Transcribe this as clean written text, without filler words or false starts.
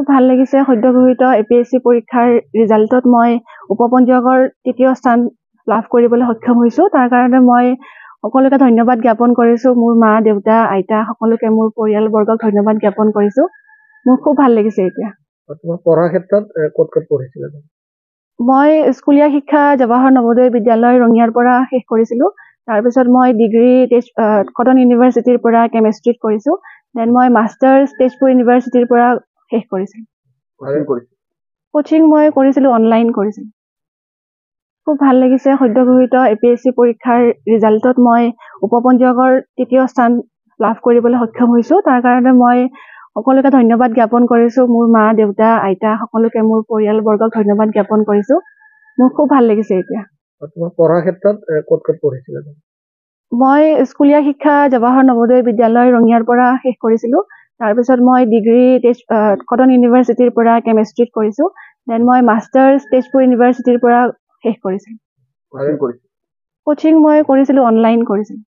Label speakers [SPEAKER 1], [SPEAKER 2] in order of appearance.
[SPEAKER 1] খুব ভাল লাগিছে সদ্য ঘোষিত APSC পৰীক্ষাৰ ৰিজাল্টত মই উপপঞ্জীয়কৰ তৃতীয় স্থান লাভ কৰিবলৈ সক্ষম হৈছো। তাৰ কাৰণে মই সকলোকে ধন্যবাদ জ্ঞাপন কৰিছো। মোৰ মা, দেউতা, আইতা সকলোকে মোৰ পৰিয়ালবৰ্গক ধন্যবাদ জ্ঞাপন কৰিছো। মোৰ খুব ভাল লাগিছে এতিয়া।
[SPEAKER 2] তোমাৰ পঢ়াৰ ক্ষেত্ৰত ক'ত পঢ়িছিলা?
[SPEAKER 1] মই স্কুলীয়া শিক্ষা জৱাহৰ নৱোদয় বিদ্যালয় ৰঙিয়াৰ পৰা শেষ কৰিছিলো। তাৰপিছত মই ডিগ্ৰী কটন ইউনিভাৰ্চিটিৰ পৰা কেমেষ্ট্ৰিত কৰিছো। দেন মই মাষ্টাৰ্ছ তেজপুৰ ইউনিভাৰ্চিটিৰ পৰা শেষ কৰিছিলো। কোচিং মই কৰিছিলো, অনলাইন কৰিছিলো। খুব ভাল লাগিছে সদ্য ঘোষিত APSC পৰীক্ষাৰ ৰিজাল্টত মই উপপঞ্জীয়কৰ তৃতীয় স্থান লাভ কৰিবলৈ সক্ষম হৈছো। তাৰ কাৰণে মই সকলোকে ধন্যবাদ জ্ঞাপন কৰিছো। মোৰ মা, দেউতা, আইতা সকলোকে মোৰ পৰিয়ালবৰ্গক ধন্যবাদ জ্ঞাপন কৰিছো। মোৰ খুব ভাল লাগিছে এতিয়া।
[SPEAKER 2] তোমাৰ পঢ়াৰ ক্ষেত্ৰত ক'ত পঢ়িছিলা?
[SPEAKER 1] মই স্কুলীয়া শিক্ষা জৱাহৰ নৱোদয় বিদ্যালয় ৰঙিয়াৰ পৰা শেষ কৰিছিলো। তাৰপিছত মই ডিগ্ৰী কটন ইউনিভাৰ্চিটিৰ পৰা কেমেষ্ট্ৰিত কৰিছো। দেন মই মাষ্টাৰ্ছ তেজপুৰ ইউনিভাৰ্চিটিৰ পৰা শেষ কৰিছিলো। কোচিং মই কৰিছিলো, অনলাইন কৰিছিলো।